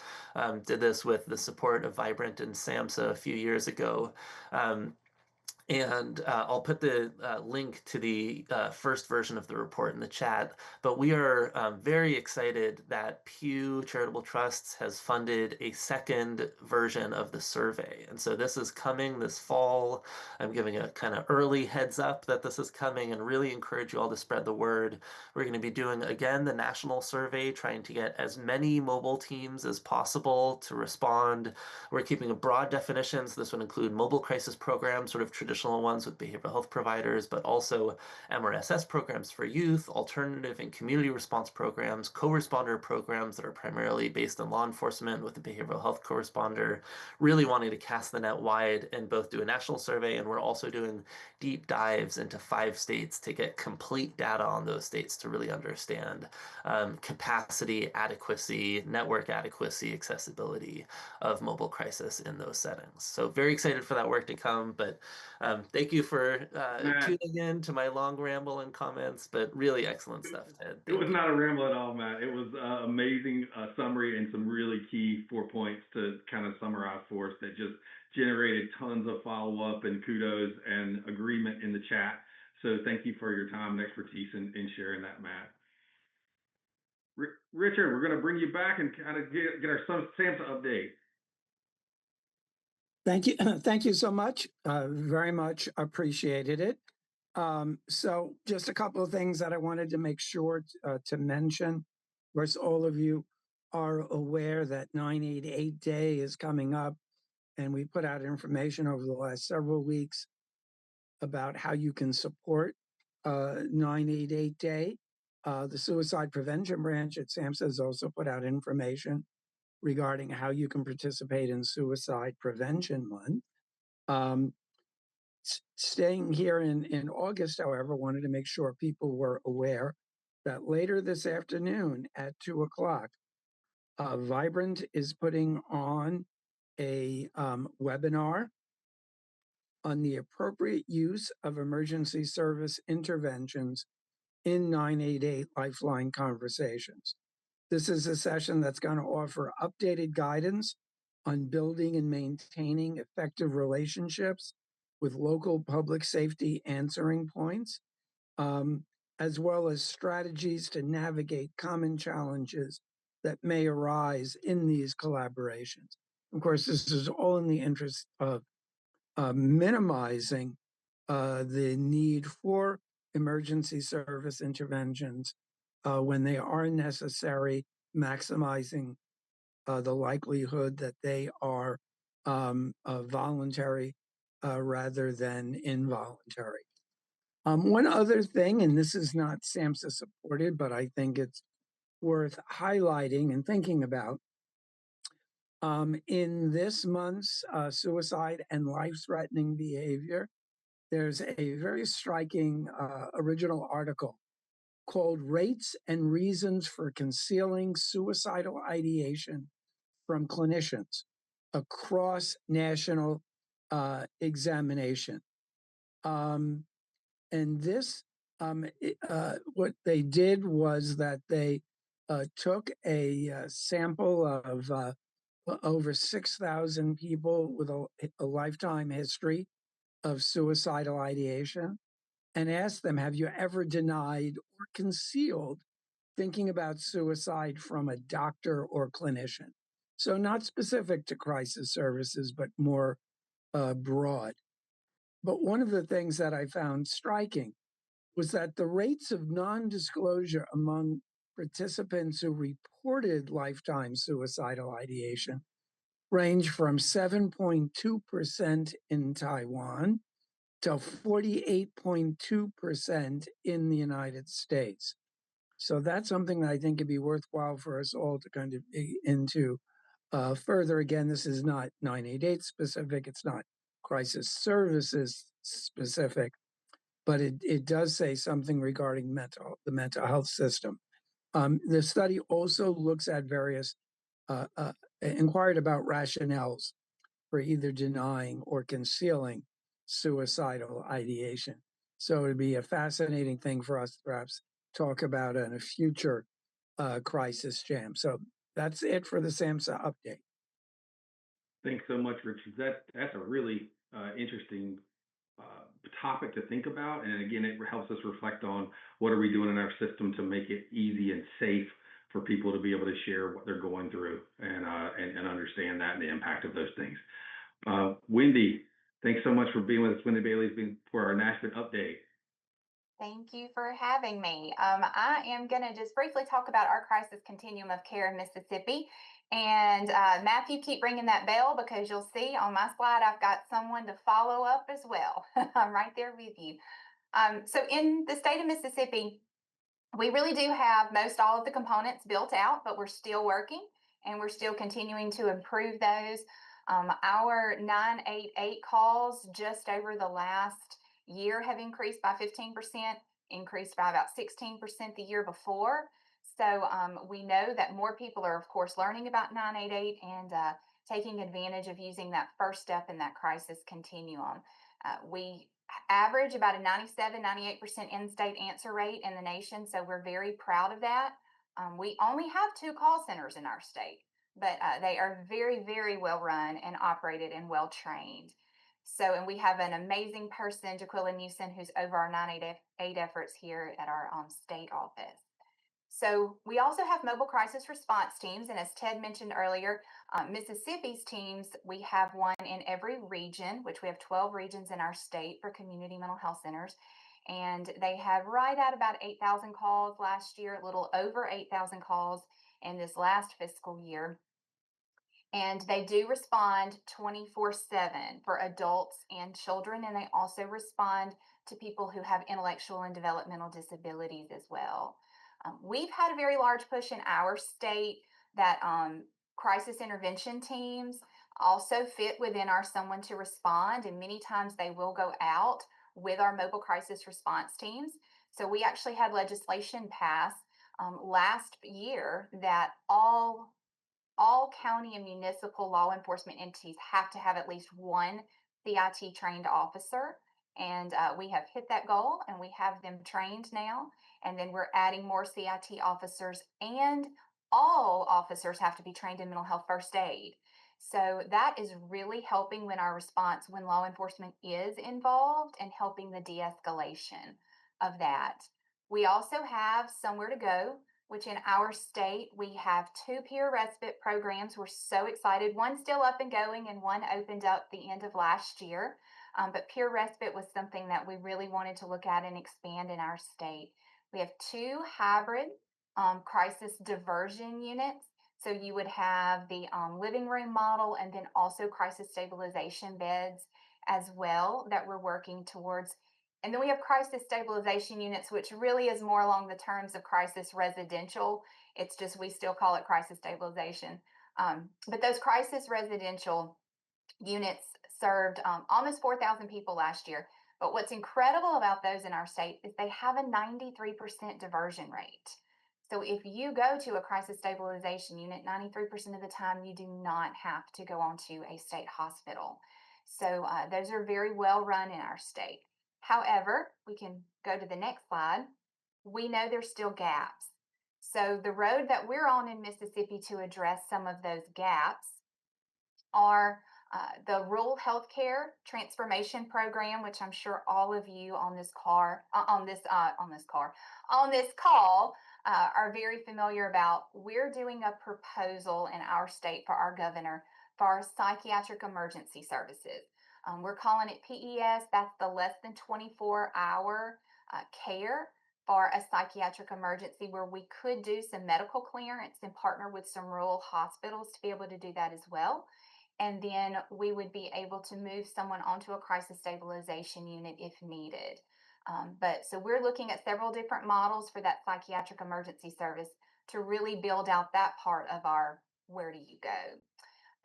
S5: did this with the support of Vibrant and SAMHSA a few years ago. And I'll put the link to the first version of the report in the chat. But we are very excited that Pew Charitable Trusts has funded a second version of the survey. And so this is coming this fall. I'm giving a kind of early heads up that this is coming and really encourage you all to spread the word. We're going to be doing, again, the national survey, trying to get as many mobile teams as possible to respond. We're keeping a broad definition, so this would include mobile crisis programs, sort of traditional traditional ones with behavioral health providers, but also MRSS programs for youth, alternative and community response programs, co-responder programs that are primarily based in law enforcement with a behavioral health co-responder, really wanting to cast the net wide and both do a national survey, and we're also doing deep dives into 5 states to get complete data on those states to really understand capacity, adequacy, network adequacy, accessibility of mobile crisis in those settings. So very excited for that work to come, but thank you for
S2: Matt,
S5: tuning in to my long ramble and comments, but really excellent stuff, Ted.
S2: it was not a ramble at all, Matt. It was an amazing summary and some really key 4 points to kind of summarize for us that just generated tons of follow-up and kudos and agreement in the chat. So thank you for your time and expertise in sharing that, Matt. Richard, we're going to bring you back and kind of get our SAMHSA update.
S3: Thank you. Thank you so much. Very much appreciated it. So just a couple of things that I wanted to make sure to mention. Of course, all of you are aware that 988 Day is coming up, and we put out information over the last several weeks about how you can support 988 Day. The Suicide Prevention Branch at SAMHSA has also put out information regarding how you can participate in Suicide Prevention Month. Staying here in August, however, wanted to make sure people were aware that later this afternoon at 2 o'clock, Vibrant is putting on a webinar on the appropriate use of emergency service interventions in 988 Lifeline Conversations. This is a session that's going to offer updated guidance on building and maintaining effective relationships with local public safety answering points, as well as strategies to navigate common challenges that may arise in these collaborations. Of course, this is all in the interest of minimizing the need for emergency service interventions when they are necessary, maximizing the likelihood that they are voluntary rather than involuntary. One other thing, and this is not SAMHSA supported, but I think it's worth highlighting and thinking about. In this month's suicide and life-threatening behavior, there's a very striking original article called Rates and Reasons for Concealing Suicidal Ideation from Clinicians, a cross-national examination. And this, what they did was that they took a sample of over 6,000 people with a lifetime history of suicidal ideation and asked them, have you ever denied or concealed thinking about suicide from a doctor or clinician? So not specific to crisis services, but more broad. But one of the things that I found striking was that the rates of non-disclosure among participants who reported lifetime suicidal ideation range from 7.2% in Taiwan to 48.2% in the United States. So that's something that I think would be worthwhile for us all to kind of dig into further. Again, this is not 988 specific, it's not crisis services specific, but it does say something regarding the mental health system. The study also looks at various, inquired about rationales for either denying or concealing suicidal ideation. So it'd be a fascinating thing for us to perhaps talk about in a future crisis jam. So that's it for the SAMHSA update.
S2: Thanks so much, Richard. That's a really interesting topic to think about. And again, it helps us reflect on what are we doing in our system to make it easy and safe for people to be able to share what they're going through and understand that and the impact of those things. Wendy, thanks so much for being with us. Wendy Bailey's been for our Nashville update.
S6: Thank you for having me. I am going to just briefly talk about our crisis continuum of care in Mississippi. And Matthew, keep ringing that bell because you'll see on my slide, I've got someone to follow up as well. I'm right there with you. So in the state of Mississippi, we really do have most all of the components built out, but we're still working and we're still continuing to improve those. Our 988 calls just over the last year have increased by 15%, increased by about 16% the year before. So we know that more people are, of course, learning about 988 and taking advantage of using that first step in that crisis continuum. We average about a 97-98% in-state answer rate in the nation, so we're very proud of that. We only have 2 call centers in our state, but they are very, very well run and operated and well trained. So, and we have an amazing person, Jaquilla Newson, who's over our 988 efforts here at our state office. So we also have mobile crisis response teams, and as Ted mentioned earlier, Mississippi's teams, we have one in every region, which we have 12 regions in our state for community mental health centers. And they had right at about 8,000 calls last year, a little over 8,000 calls in this last fiscal year. And they do respond 24/7 for adults and children, and they also respond to people who have intellectual and developmental disabilities as well. We've had a very large push in our state that crisis intervention teams also fit within our Someone to Respond, and many times they will go out with our mobile crisis response teams. So we actually had legislation pass last year that all county and municipal law enforcement entities have to have at least one CIT trained officer. And we have hit that goal and we have them trained now. And then we're adding more CIT officers, and all officers have to be trained in mental health first aid. So that is really helping when our response, when law enforcement is involved, and helping the de-escalation of that. We also have Somewhere to Go, which in our state, we have 2 peer respite programs. We're so excited. One's still up and going and one opened up the end of last year. But peer respite was something that we really wanted to look at and expand in our state. We have 2 hybrid crisis diversion units. So you would have the living room model and then also crisis stabilization beds as well that we're working towards. And then we have crisis stabilization units, which really is more along the terms of crisis residential. It's just we still call it crisis stabilization. But those crisis residential units served almost 4,000 people last year. But what's incredible about those in our state is they have a 93% diversion rate. So if you go to a crisis stabilization unit, 93% of the time you do not have to go on to a state hospital. So those are very well run in our state. However, we can go to the next slide. We know there's still gaps. So the road that we're on in Mississippi to address some of those gaps are the Rural Healthcare Transformation Program, which I'm sure all of you on this call are very familiar about. We're doing a proposal in our state for our governor for our psychiatric emergency services. We're calling it PES. That's the less than 24-hour care for a psychiatric emergency, where we could do some medical clearance and partner with some rural hospitals to be able to do that as well. And then we would be able to move someone onto a crisis stabilization unit if needed. So we're looking at several different models for that psychiatric emergency service to really build out that part of our Where Do You Go?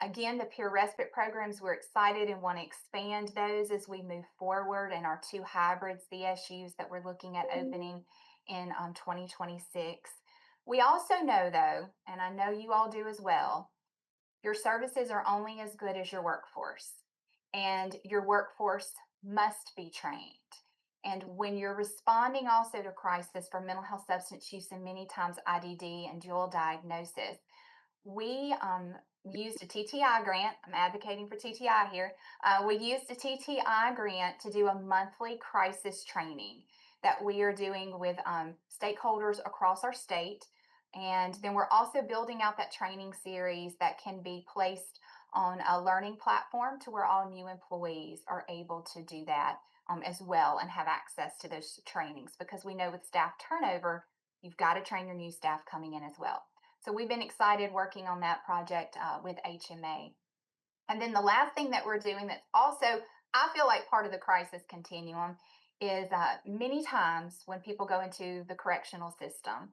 S6: Again, the peer respite programs, we're excited and want to expand those as we move forward, and our 2 hybrid CSUs that we're looking at opening in 2026. We also know, though, and I know you all do as well, your services are only as good as your workforce, and your workforce must be trained. And when you're responding also to crisis for mental health, substance use, and many times IDD and dual diagnosis, we used a TTI grant. I'm advocating for TTI here. We used a TTI grant to do a monthly crisis training that we are doing with stakeholders across our state. And then we're also building out that training series that can be placed on a learning platform to where all new employees are able to do that as well and have access to those trainings, because we know with staff turnover, you've got to train your new staff coming in as well. So we've been excited working on that project with HMA. And then the last thing that we're doing that's also, I feel like part of the crisis continuum is many times when people go into the correctional system,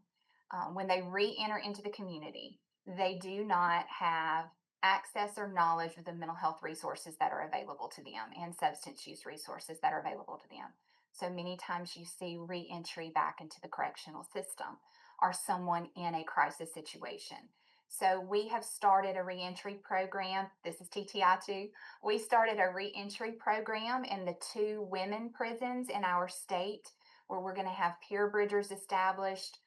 S6: when they re-enter into the community, they do not have access or knowledge of the mental health resources that are available to them and substance use resources that are available to them. So many times you see re-entry back into the correctional system or someone in a crisis situation. So we have started a reentry program. This is TTI2. We started a reentry program in the 2 women prisons in our state, where we're going to have peer bridgers established,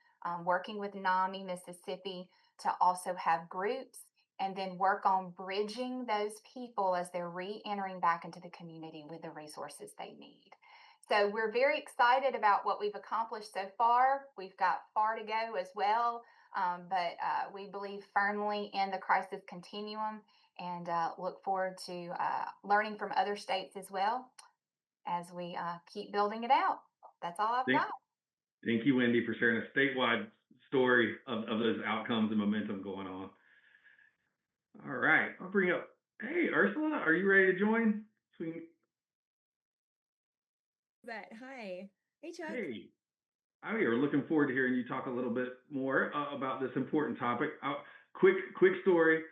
S6: working with NAMI Mississippi to also have groups, and then work on bridging those people as they're re-entering back into the community with the resources they need. So we're very excited about what we've accomplished so far. We've got far to go as well. But we believe firmly in the crisis continuum, and look forward to learning from other states as well as we keep building it out. That's all I've got.
S2: Thank you, Wendy, for sharing a statewide story of those outcomes and momentum going on. All right, I'll bring up, hey, Ursula, are you ready to join?
S7: Hi. Hey, Chuck.
S2: Hey. We are looking forward to hearing you talk a little bit more about this important topic. Quick story.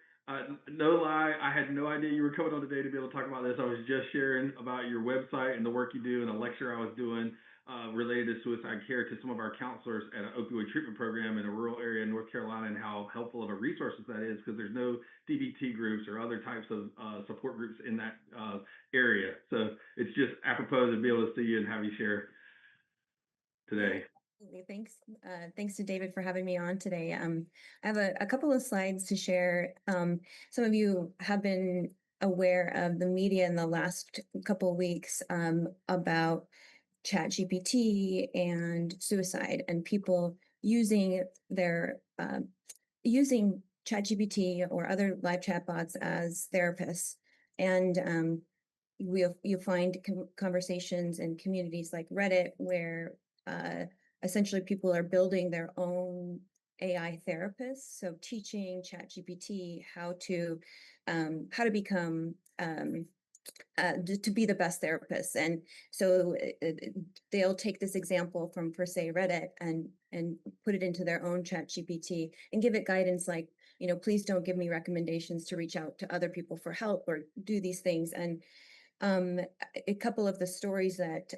S2: No lie, I had no idea you were coming on today to be able to talk about this. I was just sharing about your website and the work you do, and a lecture I was doing related to suicide care to some of our counselors at an opioid treatment program in a rural area in North Carolina, and how helpful of a resource that is, because there's no DBT groups or other types of support groups in that area. So it's just apropos to be able to see you and have you share today.
S7: Thanks. Thanks to David for having me on today. I have a couple of slides to share. Some of you have been aware of the media in the last couple of weeks about ChatGPT and suicide, and people using using ChatGPT or other live chatbots as therapists. And you find conversations in communities like Reddit where essentially people are building their own AI therapists, so teaching ChatGPT how to become to be the best therapist. And so they'll take this example from, per se, Reddit and put it into their own ChatGPT and give it guidance like, please don't give me recommendations to reach out to other people for help or do these things. And a couple of the stories that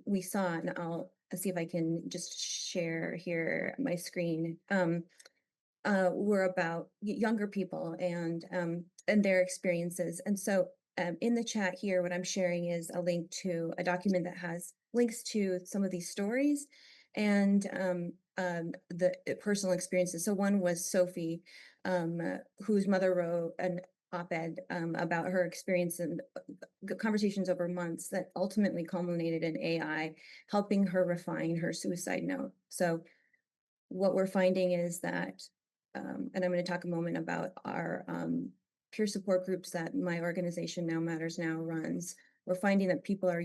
S7: we saw, and I'll see if I can just share here my screen, were about younger people and their experiences. And so in the chat here, what I'm sharing is a link to a document that has links to some of these stories and the personal experiences. So one was Sophie, whose mother wrote an op-ed about her experience and conversations over months that ultimately culminated in AI helping her refine her suicide note. So what we're finding is that, and I'm going to talk a moment about our peer support groups that my organization Now Matters Now runs. We're finding that people are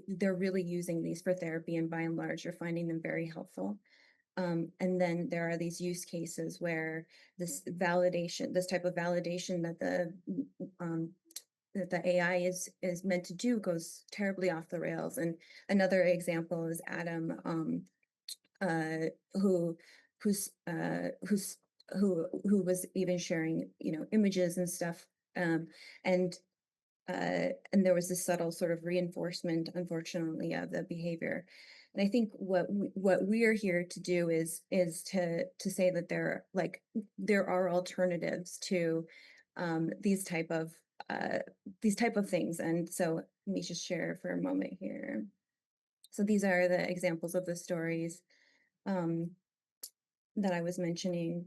S7: they're really using these for therapy, and by and large, you're finding them very helpful. And then there are these use cases where this type of validation that the AI is meant to do goes terribly off the rails. And another example is Adam, who was even sharing, images and stuff. And there was this subtle sort of reinforcement, unfortunately, of the behavior. And I think what we're here to do is to say that there are alternatives to these type of things. And so let me just share for a moment here. So these are the examples of the stories that I was mentioning.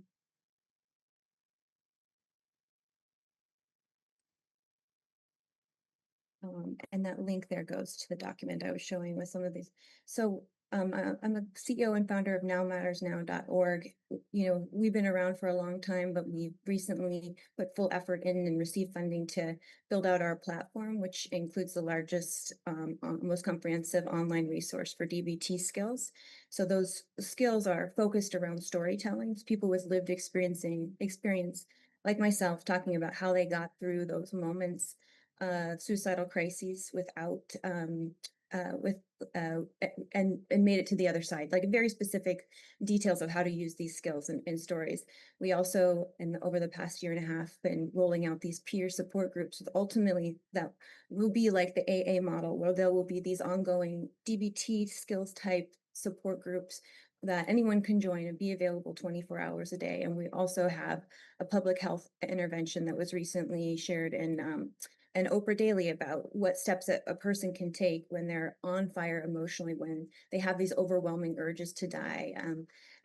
S7: And that link there goes to the document I was showing with some of these. So I'm a CEO and founder of nowmattersnow.org. We've been around for a long time, but we recently put full effort in and received funding to build out our platform, which includes the largest, most comprehensive online resource for DBT skills. So those skills are focused around storytelling, people with lived experience, like myself, talking about how they got through those moments of suicidal crises without with and made it to the other side, like very specific details of how to use these skills in stories. We also, over the past year and a half, been rolling out these peer support groups. Ultimately, that will be like the AA model, where there will be these ongoing DBT skills type support groups that anyone can join and be available 24 hours a day. And we also have a public health intervention that was recently shared in and Oprah Daily about what steps a person can take when they're on fire emotionally, when they have these overwhelming urges to die.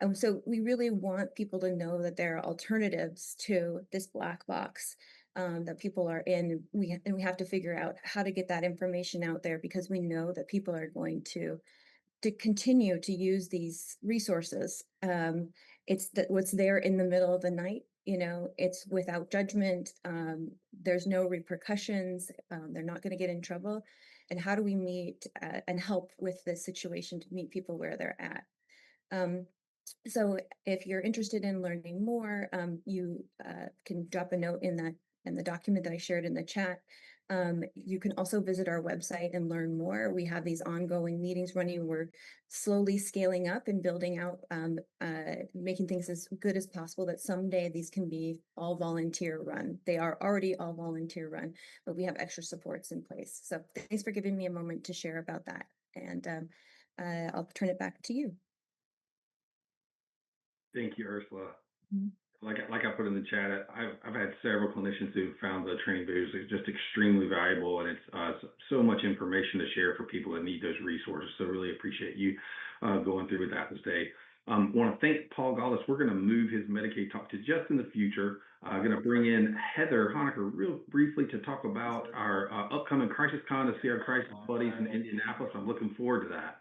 S7: And so we really want people to know that there are alternatives to this black box that people are in. We have to figure out how to get that information out there, because we know that people are going to continue to use these resources. It's what's there in the middle of the night. It's without judgment. There's no repercussions. They're not going to get in trouble. And how do we meet and help with this situation to meet people where they're at? So if you're interested in learning more, you can drop a note in the document that I shared in the chat. You can also visit our website and learn more. We have these ongoing meetings running. We're slowly scaling up and building out, making things as good as possible, that someday these can be all volunteer run. They are already all volunteer run, but we have extra supports in place. So thanks for giving me a moment to share about that. And I'll turn it back to you.
S2: Thank you, Ursula.
S7: Mhm.
S2: Like I put in the chat, I've had several clinicians who found the training videos just extremely valuable, and it's so much information to share for people that need those resources. So really appreciate you going through with that this day. Want to thank Paul Gallis. We're going to move his Medicaid talk to just in the future. Going to bring in Heather Honaker real briefly to talk about our upcoming Crisis Con to see our crisis buddies in Indianapolis. I'm looking forward to that.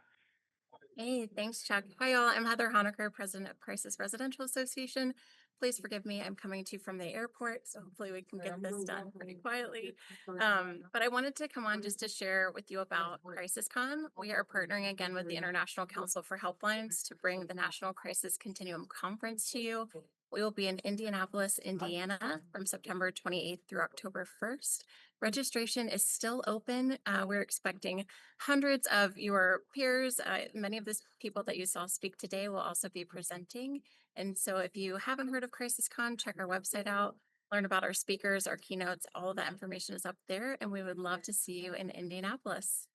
S8: Hey, thanks, Chuck. Hi, all. I'm Heather Honaker, president of Crisis Residential Association. Please forgive me. I'm coming to you from the airport, so hopefully we can get this done pretty quietly. But I wanted to come on just to share with you about CrisisCon. We are partnering again with the International Council for Helplines to bring the National Crisis Continuum Conference to you. We will be in Indianapolis, Indiana from September 28th through October 1st. Registration is still open. We're expecting hundreds of your peers. Many of the people that you saw speak today will also be presenting. And so if you haven't heard of CrisisCon, check our website out, learn about our speakers, our keynotes, all of that information is up there. And we would love to see you in Indianapolis.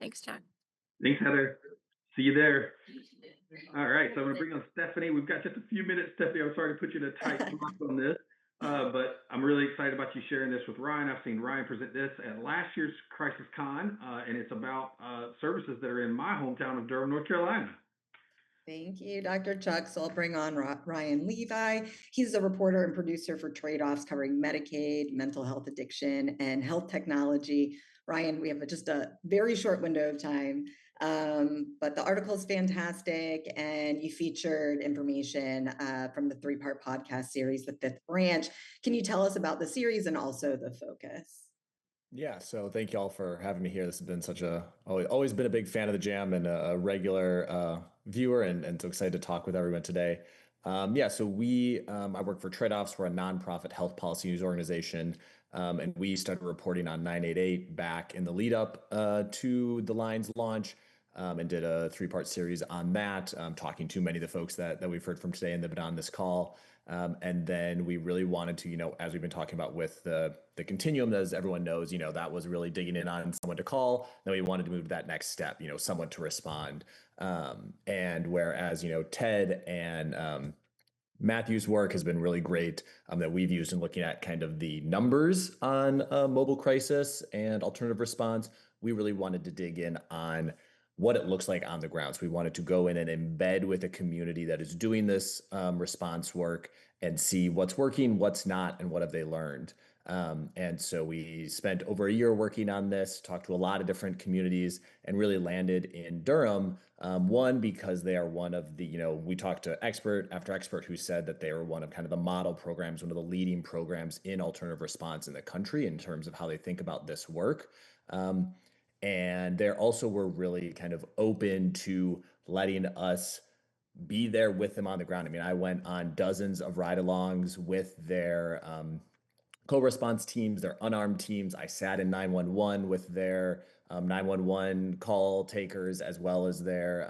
S8: Thanks, Chuck.
S2: Thanks, Heather. See you there. All right, so I'm going to bring on Stephanie. We've got just a few minutes, Stephanie. I'm sorry to put you in a tight spot on this, but I'm really excited about you sharing this with Ryan. I've seen Ryan present this at last year's Crisis Con, and it's about services that are in my hometown of Durham, North Carolina.
S9: Thank you, Dr. Chuck. So I'll bring on Ryan Levi. He's a reporter and producer for Trade-Offs covering Medicaid, mental health addiction, and health technology. Ryan, we have just a very short window of time, but the article is fantastic, and you featured information from the 3-part podcast series, The Fifth Branch. Can you tell us about the series and also the focus?
S10: Yeah, so thank you all for having me here. This has been always been a big fan of the Jam and a regular viewer, and so excited to talk with everyone today. So I work for Trade-Offs. We're a nonprofit health policy news organization, and we started reporting on 988 back in the lead up to the Line's launch, and did a 3-part series on that, talking to many of the folks that we've heard from today and that have been on this call. And then we really wanted to, as we've been talking about with the continuum, as everyone knows, that was really digging in on someone to call. Then we wanted to move to that next step, someone to respond. And whereas, Ted and Matthew's work has been really great, that we've used in looking at kind of the numbers on mobile crisis and alternative response, we really wanted to dig in on what it looks like on the ground. So we wanted to go in and embed with a community that is doing this response work and see what's working, what's not, and what have they learned. And so we spent over a year working on this, talked to a lot of different communities, and really landed in Durham. One, because they are one of the, we talked to expert after expert who said that they were one of kind of the model programs, one of the leading programs in alternative response in the country in terms of how they think about this work. And they also were really kind of open to letting us be there with them on the ground. I mean, I went on dozens of ride-alongs with their co-response teams, their unarmed teams. I sat in 911 with their 911 call takers, as well as their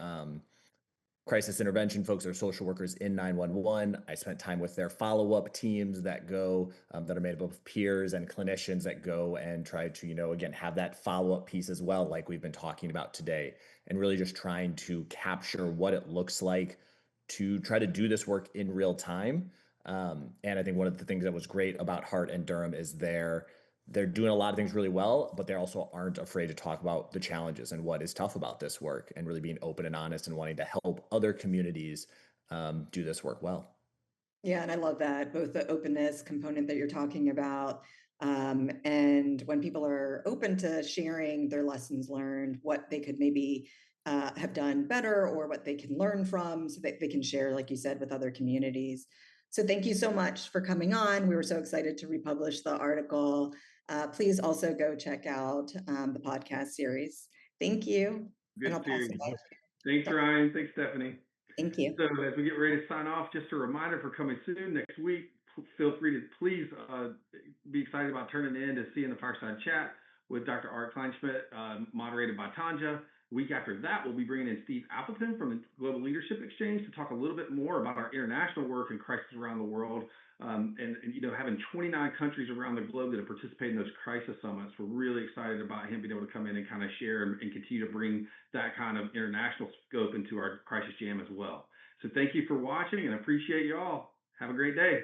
S10: crisis intervention folks, their social workers in 911. I spent time with their follow-up teams that go, that are made up of peers and clinicians that go and try to, again, have that follow-up piece as well, like we've been talking about today, and really just trying to capture what it looks like to try to do this work in real time. And I think one of the things that was great about Hart and Durham is they're doing a lot of things really well, but they also aren't afraid to talk about the challenges and what is tough about this work, and really being open and honest and wanting to help other communities do this work well.
S9: Yeah, and I love that, both the openness component that you're talking about, and when people are open to sharing their lessons learned, what they could maybe have done better, or what they can learn from, so that they can share, like you said, with other communities. So thank you so much for coming on. We were so excited to republish the article. Please also go check out the podcast series. Thank you.
S2: Good
S9: And I'll pass
S2: series.
S9: it back.
S2: Thanks, Ryan. Thanks, Stephanie.
S9: Thank you.
S2: So as we get ready to sign off, just a reminder for coming soon next week, feel free to please be excited about turning in to see in the Fireside Chat with Dr. Art Kleinschmidt, moderated by Tanja. Week after that, we'll be bringing in Steve Appleton from the Global Leadership Exchange to talk a little bit more about our international work and crisis around the world. And having 29 countries around the globe that have participated in those crisis summits, we're really excited about him being able to come in and kind of share and continue to bring that kind of international scope into our crisis jam as well. So thank you for watching, and I appreciate you all. Have a great day.